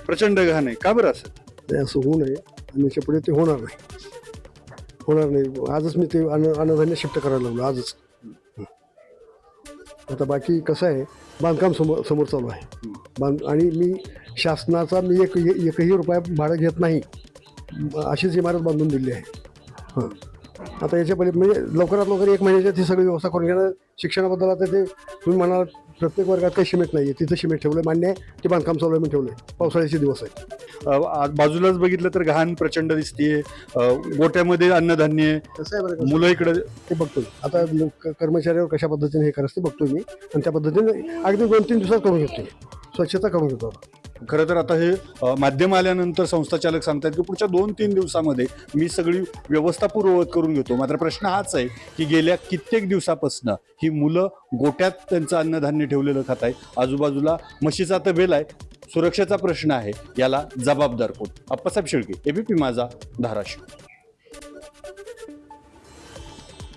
प्रचंड घाण आहे. का बरं असं? ते असं होऊ नये आणि याच्या पुढे ते होणार नाही. आजच मी ते अन्नधान्य शिफ्ट करायला लागलो आजच. आता बाकी कसं आहे, बांधकाम समोर चालू आहे आणि मी शासनाचा एकही रुपया भाडं घेत नाही, अशीच इमारत बांधून दिली आहे. हां, आता याच्या पहिले म्हणजे लवकरात लवकर 1 महिन्याच्या ती सगळी व्यवस्था करून घेणं. शिक्षणाबद्दल आता ते तुम्ही म्हणाल प्रत्येक वर्गात काही सिमेंट नाही आहे, तिथं सिमेंट ठेवलं, मान्य आहे, ते बांधकाम चालू आहे, मी ठेवलं आहे, पावसाळ्याचे दिवस आहे. बाजूलाच बघितलं तर घाण प्रचंड दिसतीये, गोट्यामध्ये अन्नधान्य आहे, कसं आहे बरं, मुलं इकडे ते बघतोय आता कर्मचाऱ्यावर कशा पद्धतीने हे करायचं ते बघतोय मी, आणि त्या पद्धतीने अगदी 2-3 दिवसात करून घेतोय, स्वच्छता करून घेतो. खरं तर आता हे माध्यम आल्यानंतर संस्थाचालक सांगतात की पुढच्या 2-3 दिवसामध्ये मी सगळी व्यवस्था पूर्ववत करून घेतो. मात्र प्रश्न हाच आहे की गेल्या कित्येक दिवसापासून ही मुलं गोट्यात त्यांचं अन्नधान्य ठेवलेलं खात आहे, आजूबाजूला म्हशीचा तबेला आहे, सुरक्षेचा प्रश्न आहे, याला जबाबदार कोण? अप्पासाहेब शेळके, एबीपी माझा, धाराशिव.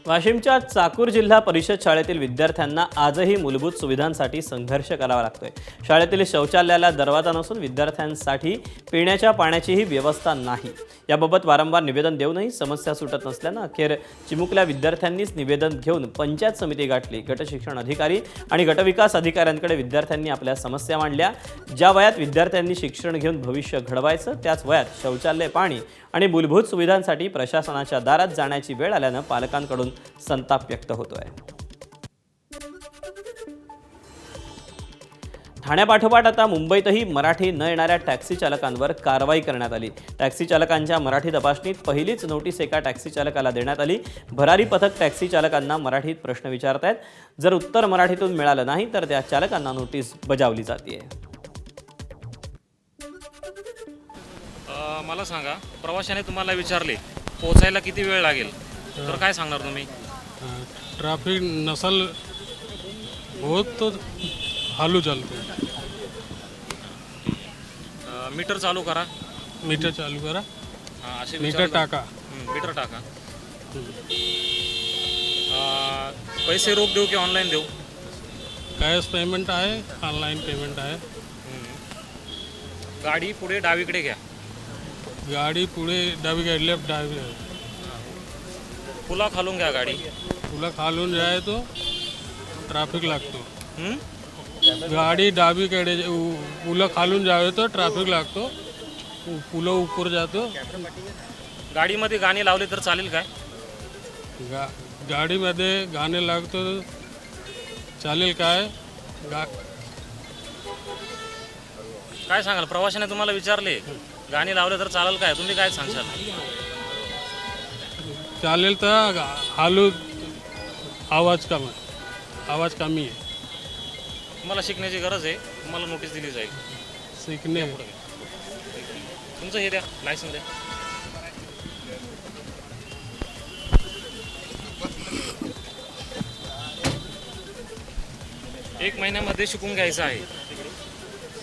वाशिमच्या चाकूर जिल्हा परिषद शाळेतील विद्यार्थ्यांना आजही मूलभूत सुविधांसाठी संघर्ष करावा लागतोय. शाळेतील शौचालयाला दरवाजा नसून विद्यार्थ्यांसाठी पिण्याच्या पाण्याचीही व्यवस्था नाही. याबाबत वारंवार निवेदन देऊनही समस्या सुटत नसल्यानं अखेर चिमुकल्या विद्यार्थ्यांनीच निवेदन घेऊन पंचायत समिती गाठली. गट शिक्षण अधिकारी आणि गटविकास अधिकाऱ्यांकडे विद्यार्थ्यांनी आपल्या समस्या मांडल्या. ज्या वयात विद्यार्थ्यांनी शिक्षण घेऊन भविष्य घडवायचं त्याच वयात शौचालय, पाणी आणि मूलभूत सुविधांसाठी प्रशासनाच्या दारात जाण्याची वेळ आल्यानं पालकांकडून संताप व्यक्त होतोय. ठाण्यापाठोपाठ आता मुंबईतही मराठी न येणाऱ्या टॅक्सी चालकांवर कारवाई करण्यात आली. टॅक्सी चालकांच्या मराठी तपासणीत पहिलीच नोटीस एका टॅक्सी चालकाला देण्यात आली. भरारी पथक टॅक्सी चालकांना मराठीत प्रश्न विचारत आहेत. जर उत्तर मराठीतून मिळालं नाही तर त्या चालकांना नोटीस बजावली जाते. मला सांगा, प्रवाशाने तुम्हाला विचारले पोहोचायला किती वेळ लागेल, तर काय सांगणार तुम्ही? ट्रॅफिक नसल होत तो हालू चालतो. मीटर चालू करा. मीटर चालू करा. असे मीटर टाका. मीटर टाका. पैसे रोख देऊ की ऑनलाईन देऊ? कॅश पेमेंट आहे, ऑनलाईन पेमेंट आहे. गाडी पुढे डावीकडे घ्या. गाडी पुढे डावीकडे, लेफ्ट डावी. पुला खालून घ्या गाडी. पुला खालून जाय तो ट्रॅफिक लागतो. गाडी डावीकडे, पुला खालून जावे तो ट्रॅफिक लागतो. पुला उपर जातो. गाडीमध्ये गाणी लावले तर चालेल काय? गाडीमध्ये गाणे लागतो चालेल काय? काय सांगाल? प्रवाशाने तुम्हाला विचारले गाणी लावले तर चालेल काय, तुम्ही काय सांगशाल? चालेल तर हालू, आवाज कमी आहे. तुम्हाला शिकण्याची गरज आहे, तुम्हाला नोटीस दिली जाईल. शिकणे तुमचं हे द्या, लायसन द्या. एक महिन्यामध्ये शिकून घ्यायचं आहे.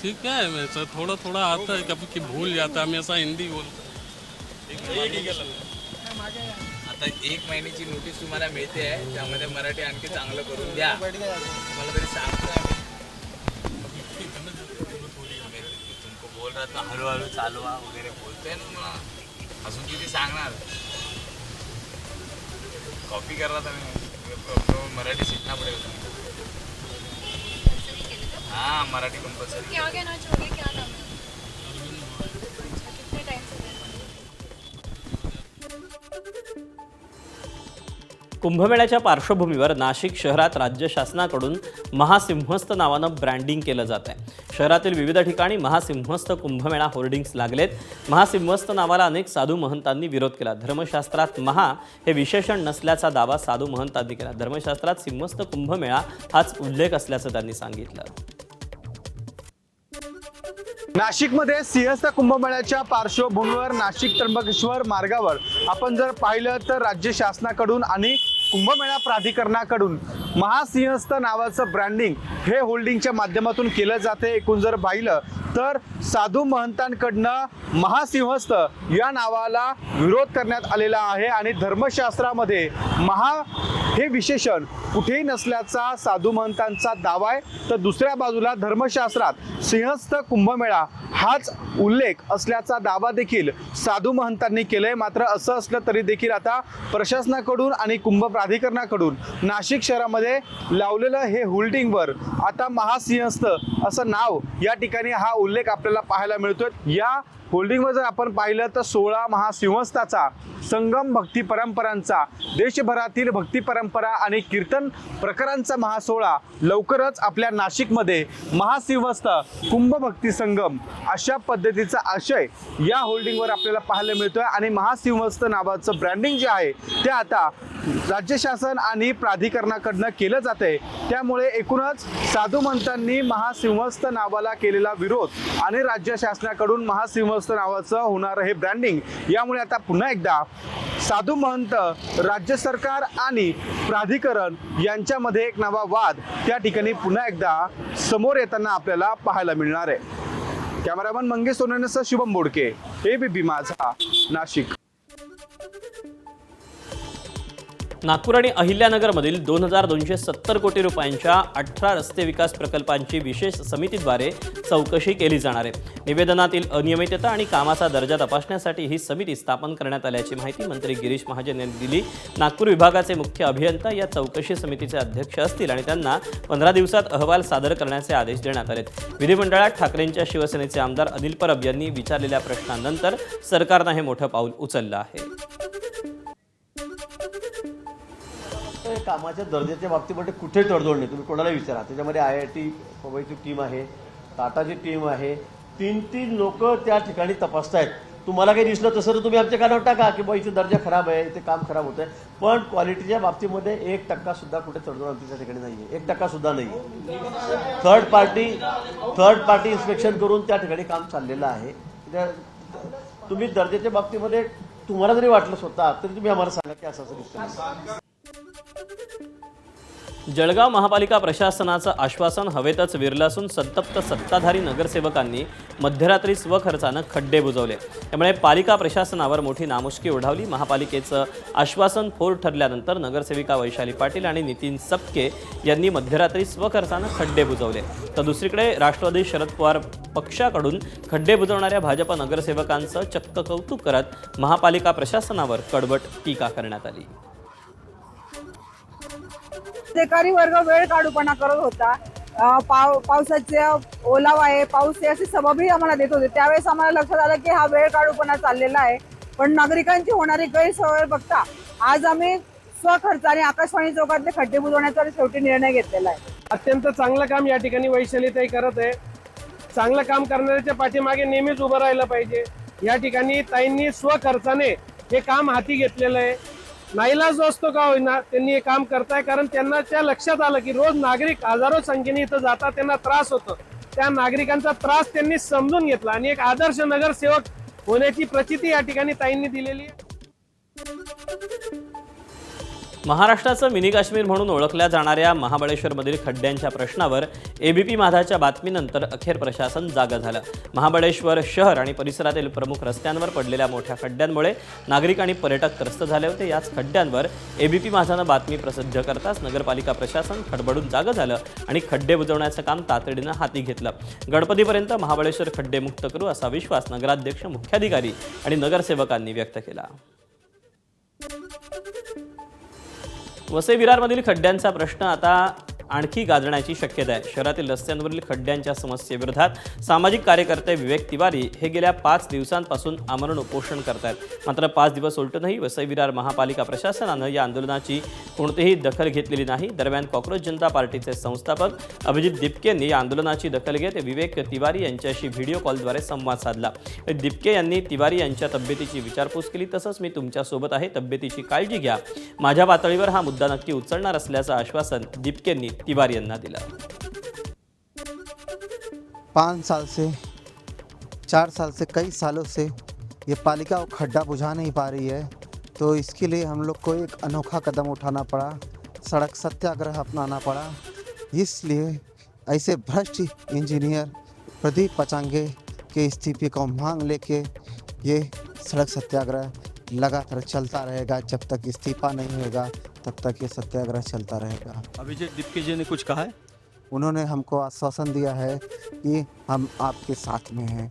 ठीक है, वैसा थोड़ा थोड़ा आता है, कभी कि भूल जाता है, हमेशा हिंदी बोलता. आता 1 महिन्याची नोटीस तुम्हाला मिळते आहे, त्यामध्ये मराठी आणखी चांगलं करून द्या. मला तरी सांगतो तुमको बोल रहा था हळूहळू चालवा वगैरे बोलतोय ना, मला अजून किती सांगणार? कॉपी कर रहा था मैं, मराठी सीखना पड़ेगा. हाँ, मराठी कंपल्सरी. क्या कहना चाहोगे, क्या नाम है? कितने टाइम से? कुंभमेळ्याच्या पार्श्वभूमीवर नाशिक शहरात राज्य शासनाकडून महासिंहस्थ नावानं ब्रँडिंग केलं जात आहे. शहरातील विविध ठिकाणी महासिंहस्थ कुंभमेळा होर्डिंग्स लागलेत. महासिंहस्थ नावाला अनेक साधू महंतांनी विरोध केला. धर्मशास्त्रात महा हे विशेषण नसल्याचा दावा साधू महंतांनी केला. धर्मशास्त्रात सिंहस्थ कुंभमेळा हाच उल्लेख असल्याचं त्यांनी सांगितलं. नाशिकमध्ये सिंहस्थ कुंभमेळ्याच्या पार्श्वभूमीवर नाशिक त्र्यंबकेश्वर मार्गावर आपण जर पाहिलं तर राज्य शासनाकडून आणि कुंभमेळा प्राधिकरणाकडून महासिंहस्थ नावाचं ब्रँडिंग हे होल्डिंगच्या माध्यमातून केलं जाते. एकूण जर पाहिलं तर साधू महंतांकडनं महासिंहस्थ या नावाला विरोध करण्यात आलेला आहे आणि धर्मशास्त्रामध्ये महा हे विशेषण कुठेही नसल्याचा साधू महंतांचा दावा आहे. तर दुसऱ्या बाजूला धर्मशास्त्रात सिंहस्थ कुंभमेळा हाच उल्लेख असल्याचा दावा देखील साधू महंतांनी केलाय. मात्र असं असलं तरी देखील आता प्रशासनाकडून आणि कुंभ प्राधिकरणाकडून नाशिक शहरामध्ये लावलेलं हे होल्डिंगवर आता महासिंहस्थ असं नाव या ठिकाणी हा उल्लेख आपल्याला पाहायला मिळतोय। या होल्डिंगवर जर आपण पाहिलं तर 16 महासिंहस्थाचा संगम भक्ती परंपरांचा, देशभरातील भक्ती परंपरा आणि कीर्तन प्रकारांचा महासोहळा लवकरच आपल्या नाशिकमध्ये महासिंहस्थ कुंभ भक्ती संगम अशा पद्धतीचा आशय या होल्डिंगवर आपल्याला पाहायला मिळतोय। आणि महासिंहस्थ नावाचं ब्रँडिंग जे आहे ते आता राज्य शासन आणि प्राधिकरणाकडनं केलं जातंय। त्यामुळे एकूणच साधू महंतांनी महासिंहस्थ नावाला केलेला विरोध आणि राज्य शासनाकडून महासिंहस्थ नावाचं होणारं हे ब्रँडिंग, यामुळे आता पुन्हा एकदा साधू महंत, राज्य सरकार आणि प्राधिकरण यांच्यामध्ये एक नवा वाद त्या ठिकाणी पुन्हा एकदा समोर येताना आपल्याला पाहायला मिळणार आहे। कॅमेरामन मंगेश सोनवणेसह शुभम बोडके, ABP माझा, नाशिक। नागपूर आणि अहिल्यानगरमधील 2270 कोटी रुपयांच्या 18 रस्ते विकास प्रकल्पांची विशेष समितीद्वारे चौकशी केली जाणार आहे। निवेदनातील अनियमितता आणि कामाचा दर्जा तपासण्यासाठी ही समिती स्थापन करण्यात आल्याची माहिती मंत्री गिरीश महाजन यांनी दिली। नागपूर विभागाचे मुख्य अभियंता या चौकशी समितीचे अध्यक्ष असतील आणि त्यांना 15 दिवसात अहवाल सादर करण्याचे आदेश देण्यात आलेत। विधिमंडळात ठाकरेंच्या शिवसेनेचे आमदार अनिल परब यांनी विचारलेल्या प्रश्नांनंतर सरकारनं हे मोठं पाऊल उचललं आहे। कामाच्या दर्जाच्या बाबतीमध्ये कुठे तडजोड नाही, तुम्ही कोणाला विचारा। त्याच्यामध्ये IIT मुंबईची टीम आहे, टाटाची टीम आहे, 3 लोक त्या ठिकाणी तपासतायत। तुम्हाला काही दिसलं तसं तर तुम्ही आमच्या कानावर टाका की बाईचा दर्जा खराब आहे, इथे काम खराब होत आहे, पण क्वालिटीच्या बाबतीमध्ये 1% सुद्धा कुठे तडजोड आमच्या ठिकाणी नाही आहे, 1% सुद्धा नाही आहे। थर्ड पार्टी इन्स्पेक्शन करून त्या ठिकाणी काम चाललेलं आहे। तुम्ही दर्जाच्या बाबतीमध्ये तुम्हाला जरी वाटलं स्वतः तरी तुम्ही आम्हाला सांगा की असं दिसतं। जळगाव महापालिका प्रशासनाचं आश्वासन हवेतच विरलं असून संतप्त सत्ताधारी नगरसेवकांनी मध्यरात्री स्वखर्चानं खड्डे बुजवले। त्यामुळे पालिका प्रशासनावर मोठी नामुष्की ओढावली। महापालिकेचं आश्वासन फोल ठरल्यानंतर नगरसेविका वैशाली पाटील आणि नितीन सपके यांनी मध्यरात्री स्वखर्चानं खड्डे बुजवले। तर दुसरीकडे राष्ट्रवादी शरद पवार पक्षाकडून खड्डे बुजवणाऱ्या भाजप नगरसेवकांचं चक्क कौतुक करत महापालिका प्रशासनावर कडवट टीका करण्यात आली। अधिकारी वर्ग वेळ काढूपणा करत होता। पावसाचे ओलावा आहे, पाऊस आहे असे सबबही आम्हाला देत होते। त्यावेळेस आम्हाला लक्षात आलं की हा वेळ काढूपणा चाललेला आहे, पण नागरिकांची होणारी गैरसोय बघता आज आम्ही स्वखर्चाने आकाशवाणी चौकातले खड्डे बुजवण्याचा शेवटी निर्णय घेतलेला आहे। अत्यंत चांगलं काम या ठिकाणी वैशालीताई करत आहे। चांगलं काम करणाऱ्याच्या पाठीमागे नेहमीच उभं राहिलं पाहिजे। या ठिकाणी ताईंनी स्वखर्चाने हे काम हाती घेतलेलं आहे। नाईलाज असतो का होईना त्यांनी हे काम करताय, कारण त्यांना त्या लक्षात आलं की रोज नागरिक हजारो संख्येने इथं जातात, त्यांना त्रास होतो। त्या नागरिकांचा त्रास त्यांनी समजून घेतला आणि एक आदर्श नगरसेवक होण्याची प्रचिती या ठिकाणी ताईंनी दिलेली आहे। महाराष्ट्राचं मिनी काश्मीर म्हणून ओळखल्या जाणाऱ्या महाबळेश्वरमधील खड्ड्यांच्या प्रश्नावर ABP माझाच्या बातमीनंतर अखेर प्रशासन जागं झालं। महाबळेश्वर शहर आणि परिसरातील प्रमुख रस्त्यांवर पडलेल्या मोठ्या खड्ड्यांमुळे नागरिक आणि पर्यटक त्रस्त झाले होते। याच खड्ड्यांवर ABP माझानं बातमी प्रसिद्ध करताच नगरपालिका प्रशासन खडबडून जागं झालं आणि खड्डे बुजवण्याचं काम तातडीनं हाती घेतलं। गणपतीपर्यंत महाबळेश्वर खड्डेमुक्त करू असा विश्वास नगराध्यक्ष, मुख्याधिकारी आणि नगरसेवकांनी व्यक्त केला। वसई विरारमधील खड्ड्यांचा प्रश्न आता आणखी गाजण्याची शक्यता आहे। शहरातील रस्त्यांवरील खड्ड्यांच्या समस्येविरोधात सामाजिक कार्यकर्ते विवेक तिवारी हे गेल्या 5 दिवसांपासून आमरण उपोषण करतायत। मात्र 5 दिवस उलटूनही वसई विरार महापालिका प्रशासनानं या आंदोलनाची कोणतीही दखल घेतलेली नाही। दरम्यान कॉक्रोच जनता पार्टीचे संस्थापक अभिजित दिपके यांनी या आंदोलनाची दखल घेत विवेक तिवारी यांच्याशी व्हिडिओ कॉलद्वारे संवाद साधला। दिपके यांनी तिवारी यांच्या तब्येतीची विचारपूस केली। तसंच मी तुमच्यासोबत आहे, तब्येतीची काळजी घ्या, माझ्या पातळीवर हा मुद्दा नक्की उचलणार असल्याचं आश्वासन दिपकेंनी तिवारी यांना दिला। 5 साल से 4 साल से कई सालों से ये पालिका खड्डा बुझा नहीं पा रही है, तो इसके लिए हम लोग को एक अनोखा कदम उठाना पड़ा, सड़क सत्याग्रह अपनाना पड़ा। इसलिए ऐसे भ्रष्ट इंजीनियर प्रदीप पचांगे के इस्तीफे को मांग लेके ये सड़क सत्याग्रह लगातार चलता रहेगा। जब तक इस्तीफा नहीं होगा तब तक ये सत्याग्रह चलता रहेगा। अभिजीत दिपके जी ने कुछ कहा है? उन्होंने हमको आश्वासन दिया है कि हम आपके साथ में हैं।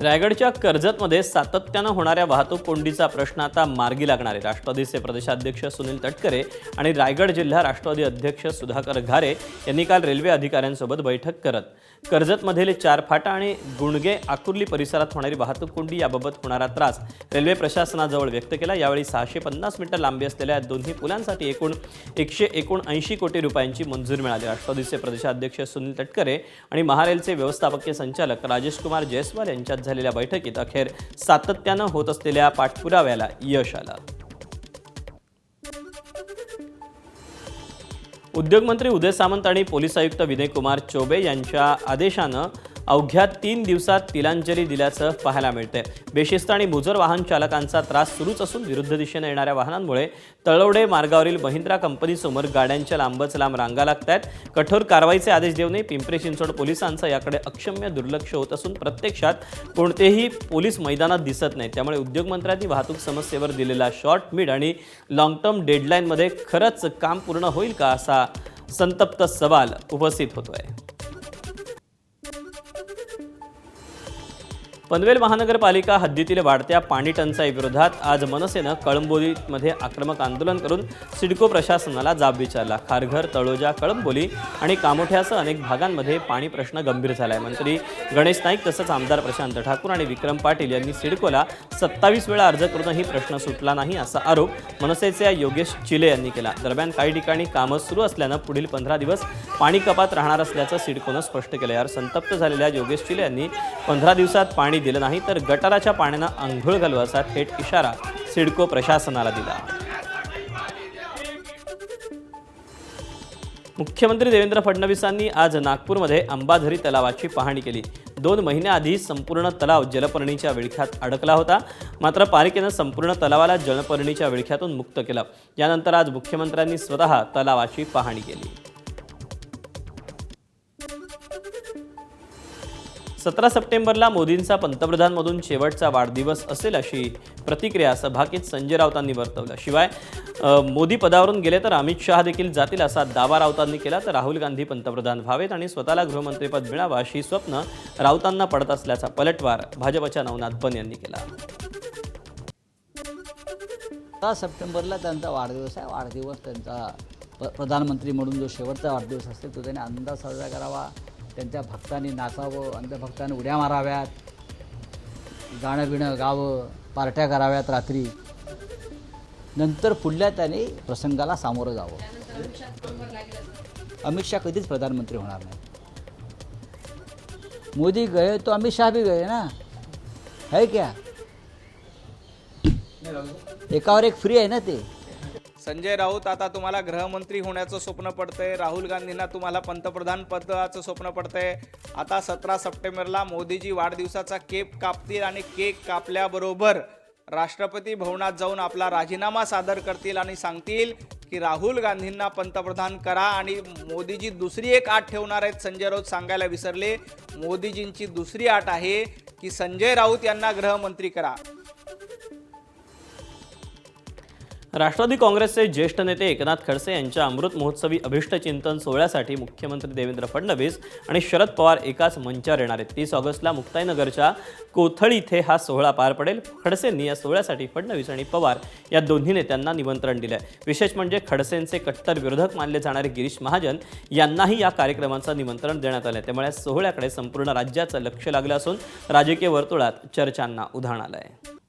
रायगडच्या कर्जतमध्ये सातत्यानं होणाऱ्या वाहतूक कोंडीचा प्रश्न आता मार्गी लागणार आहे. राष्ट्रवादीचे प्रदेशाध्यक्ष सुनील तटकरे आणि रायगड जिल्हा राष्ट्रवादी अध्यक्ष सुधाकर घारे यांनी काल रेल्वे अधिकाऱ्यांसोबत बैठक करत कर्जतमधील 4 फाटा आणि गुणगे आकुर्ली परिसरात होणारी वाहतूक कोंडी याबाबत होणारा त्रास रेल्वे प्रशासनाजवळ व्यक्त केला. यावेळी 650 मीटर लांबी असलेल्या दोन्ही पुलांसाठी एकूण 179 कोटी रुपयांची मंजुरी मिळाली. राष्ट्रवादीचे प्रदेशाध्यक्ष सुनील तटकरे आणि महारेलचे व्यवस्थापकीय संचालक राजेश कुमार जयस्वाल यांच्यात झालेल्या बैठकीत अखेर सातत्यानं होत असलेल्या पाठपुराव्याला यश आलं. उद्योगमंत्री उदय सामंत आणि पोलीस आयुक्त विनय कुमार चौबे यांच्या आदेशानं अवघ्या 3 दिवसात तिलांजली दिल्याचं पाहायला मिळतंय. बेशिस्त आणि मुजर वाहन चालकांचा त्रास सुरूच असून विरुद्ध दिशेने येणाऱ्या वाहनांमुळे तळवडे मार्गावरील महिंद्रा कंपनीसमोर गाड्यांच्या लांबच लांब रांगा लागत आहेत. कठोर कारवाईचे आदेश देऊनही पिंपरी चिंचवड पोलिसांचं याकडे अक्षम्य दुर्लक्ष होत असून प्रत्यक्षात कोणतेही पोलीस मैदानात दिसत नाहीत. त्यामुळे उद्योगमंत्र्यांनी वाहतूक समस्येवर दिलेला शॉर्ट, मिड आणि लॉंग टर्म डेडलाईनमध्ये खरंच काम पूर्ण होईल का असा संतप्त सवाल उपस्थित होतोय. पनवेल महानगरपालिका हद्दीतील वाढत्या पाणी टंचाई विरोधात आज मनसेनं कळंबोलीमध्ये आक्रमक आंदोलन करून सिडको प्रशासनाला जाब विचारला. खारघर, तळोजा, कळंबोली आणि कामोठ्यासह अनेक भागांमध्ये पाणी प्रश्न गंभीर झाला आहे. मंत्री गणेश नाईक तसंच आमदार प्रशांत ठाकूर आणि विक्रम पाटील यांनी सिडकोला 27 वेळा अर्ज करूनही प्रश्न सुटला नाही असा आरोप मनसेचे योगेश चिले यांनी केला. दरम्यान काही ठिकाणी कामं सुरू असल्यानं पुढील 15 दिवस पाणी कपात राहणार असल्याचं सिडकोनं स्पष्ट केलं. यावर संतप्त झालेल्या योगेश चिले यांनी 15 दिवसात पाणी दिलं नाही तर गटाराच्या पाण्यानं आंघोळ घालू असा थेट इशारा सिडको प्रशासनाला दिला. मुख्यमंत्री देवेंद्र फडणवीसांनी आज नागपूरमध्ये अंबाझरी तलावाची पाहणी केली. 2 महिन्याआधी संपूर्ण तलाव जलपर्णीच्या विळख्यात अडकला होता. मात्र पालिकेनं संपूर्ण तलावाला जलपर्णीच्या विळख्यातून मुक्त केलं. यानंतर आज मुख्यमंत्र्यांनी स्वतः तलावाची पाहणी केली. 17 सप्टेंबरला मोदींचा पंतप्रधान म्हणून शेवटचा वाढदिवस असेल अशी प्रतिक्रिया सभागृहात संजय राऊतांनी वर्तवली. शिवाय मोदी पदावरून गेले तर अमित शहा देखील जातील असा दावा राऊतांनी केला. तर राहुल गांधी पंतप्रधान व्हावेत आणि स्वतःला गृहमंत्रीपद मिळावं अशी स्वप्न राऊतांना पडत असल्याचा पलटवार भाजपच्या नवनाथ बन यांनी केला. 17 सप्टेंबरला त्यांचा वाढदिवस आहे. वाढदिवस त्यांचा प्रधानमंत्री म्हणून जो शेवटचा वाढदिवस असतो तो त्यांनी आनंदात साजरा करावा. त्यांच्या भक्तांनी नाचावं, अंधभक्तांनी उड्या माराव्यात, गाणं बिणं गावं, पार्ट्या कराव्यात रात्री. नंतर पुढल्या त्याने प्रसंगाला सामोरं जावं. अमित शहा कधीच प्रधानमंत्री होणार नाही. मोदी गए तो अमित शाह भी गए ना, है क्या? एकावर एक फ्री आहे ना ते. संजय राऊत, आता तुम्हाला गृहमंत्री होण्याचं स्वप्न पडतंय. राहुल गांधींना तुम्हाला पंतप्रधान पदाचं स्वप्न पडतंय. आता 17 सप्टेंबरला मोदीजी वाढदिवसाचा केक कापतील आणि केक कापल्याबरोबर राष्ट्रपती भवनात जाऊन आपला राजीनामा सादर करतील आणि सांगतील की राहुल गांधींना पंतप्रधान करा. आणि मोदीजी दुसरी एक अट ठेवणार आहेत. संजय राऊत सांगायला विसरले. मोदीजींची दुसरी अट आहे की संजय राऊत यांना गृहमंत्री करा. राष्ट्रवादी काँग्रेसचे ज्येष्ठ नेते एकनाथ खडसे यांच्या अमृत महोत्सवी अभिष्टचिंतन सोहळ्यासाठी मुख्यमंत्री देवेंद्र फडणवीस आणि शरद पवार एकाच मंचावर येणार आहेत. 30 ऑगस्टला मुक्ताईनगरच्या कोथळी इथे हा सोहळा पार पडेल. खडसेंनी या सोहळ्यासाठी फडणवीस आणि पवार या दोन्ही नेत्यांना निमंत्रण दिलं आहे. विशेष म्हणजे खडसेंचे कट्टर विरोधक मानले जाणारे गिरीश महाजन यांनाही या कार्यक्रमाचं निमंत्रण देण्यात आलं आहे. त्यामुळे या सोहळ्याकडे संपूर्ण राज्याचं लक्ष लागलं असून राजकीय वर्तुळात चर्चांना उधाण आलं आहे.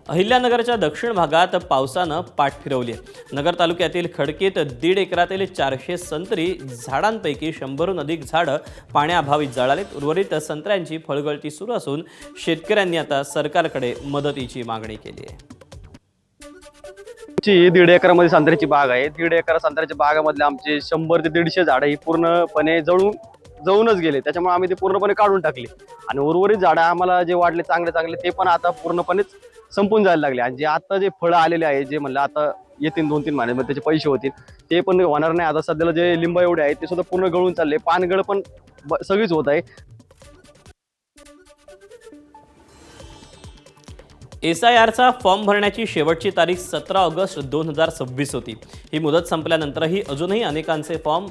अहिल्यानगरच्या दक्षिण भागात पावसानं पाठ फिरवली आहे. नगर तालुक्यातील खडकीत 1.5 एकरातील 400 संत्री झाडांपैकी 100हून अधिक झाडं पाण्याअभावी जळालीत. उर्वरित संत्र्यांची फळगळती सुरू असून शेतकऱ्यांनी आता सरकारकडे मदतीची मागणी केली आहे. 1.5 एकरामध्ये संत्र्याची बाग आहे. 1.5 एकर संत्र्याच्या बागामधले आमचे 100 ते 150 झाडं ही पूर्णपणे जळूनच गेले. त्याच्यामुळे आम्ही ते पूर्णपणे काढून टाकले आणि उर्वरित झाडं आम्हाला जे वाटले चांगले ते पण आता पूर्णपणेच संपून जायला लागले. आणि जे आता जे फळं आलेले आहे, जे म्हणलं आता येतील 2-3 महिन्यामध्ये त्याचे पैसे होतील, ते पण होणार नाही. आता सध्याला जे लिंब एवढे आहेत ते सुद्धा पूर्ण गळून चालले. पानगळ पण सगळीच होत आहे. SIRचा फॉर्म भरण्याची शेवटची तारीख 17 ऑगस्ट 2026 होती. ही मुदत संपल्यानंतरही अजूनही अनेकांचे फॉर्म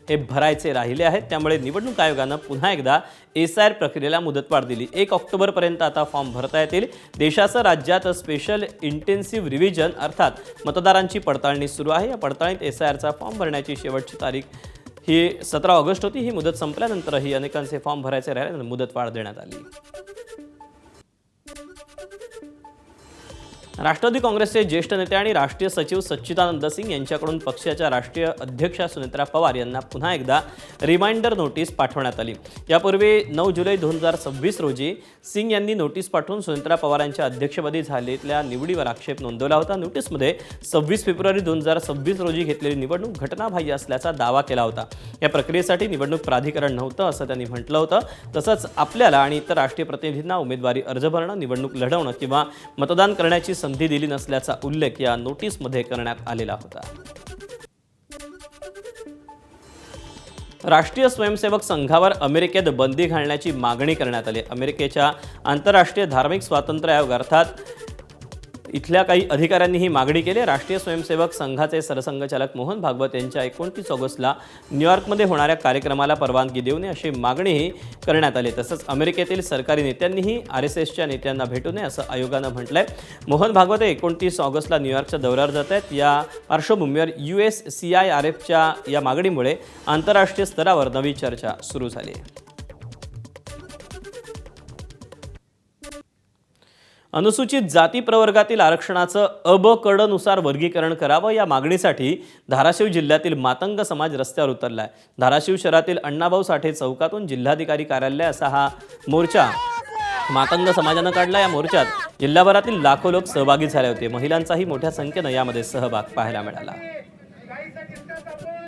हे भरायचे राहिले आहेत. त्यामुळे निवडणूक आयोगानं पुन्हा एकदा SIR प्रक्रियेला मुदतवाढ दिली. 1 ऑक्टोबरपर्यंत आता फॉर्म भरता येतील. देशासह राज्यात स्पेशल इंटेन्सिव्ह रिव्हिजन अर्थात मतदारांची पडताळणी सुरू आहे. या पडताळणीत SIRचा फॉर्म भरण्याची शेवटची तारीख ही 17 ऑगस्ट होती. ही मुदत संपल्यानंतरही अनेकांचे फॉर्म भरायचे राहिल्यानं मुदतवाढ देण्यात आली. राष्ट्रवादी काँग्रेसचे ज्येष्ठ नेते आणि राष्ट्रीय सचिव सच्चिदानंद सिंग यांच्याकडून पक्षाच्या राष्ट्रीय अध्यक्षा सुनेत्रा पवार यांना पुन्हा एकदा रिमाइंडर नोटीस पाठवण्यात आली. यापूर्वी 9 जुलै 2026 रोजी सिंग यांनी नोटीस पाठवून सुनेत्रा पवारांच्या अध्यक्षपदी झालेल्या निवडीवर आक्षेप नोंदवला होता. नोटीसमध्ये 26 फेब्रुवारी 2026 रोजी घेतलेली निवडणूक घटनाबाह्य असल्याचा दावा केला होता. या प्रक्रियेसाठी निवडणूक प्राधिकरण नव्हतं असं त्यांनी म्हटलं होतं. तसंच आपल्याला आणि इतर राष्ट्रीय प्रतिनिधींना उमेदवारी अर्ज भरणं, निवडणूक लढवणं किंवा मतदान करण्याची संधी दिली नसल्याचा उल्लेख या नोटीसमध्ये करण्यात आलेला होता. राष्ट्रीय स्वयंसेवक संघावर अमेरिकेत बंदी घालण्याची मागणी करण्यात आली. अमेरिकेच्या आंतरराष्ट्रीय धार्मिक स्वातंत्र्य आयोग अर्थात इथल्या काही अधिकाऱ्यांनी ही मागणी केली. राष्ट्रीय स्वयंसेवक संघाचे सरसंघचालक मोहन भागवत यांच्या 29 ऑगस्टला न्यूयॉर्कमध्ये होणाऱ्या कार्यक्रमाला परवानगी देऊ नये अशी मागणीही करण्यात आली. तसंच अमेरिकेतील सरकारी नेत्यांनीही RSSच्या नेत्यांना भेटू नये असं आयोगानं म्हटलंय. मोहन भागवत 29 ऑगस्टला न्यूयॉर्कच्या दौऱ्यावर जात आहेत. या पार्श्वभूमीवर USCIRFच्या या मागणीमुळे आंतरराष्ट्रीय स्तरावर नवी चर्चा सुरू झाली आहे. अनुसूचित जाती प्रवर्गातील आरक्षणाचं अ-ब कडनुसार वर्गीकरण करावं या मागणीसाठी धाराशिव जिल्ह्यातील मातंग समाज रस्त्यावर उतरला आहे. धाराशिव शहरातील अण्णाभाऊ साठे चौकातून जिल्हाधिकारी कार्यालय असा हा मोर्चा मातंग समाजानं काढला. या मोर्चात जिल्हाभरातील लाखो लोक सहभागी झाले होते. महिलांचाही मोठ्या संख्येनं यामध्ये सहभाग पाहायला मिळाला.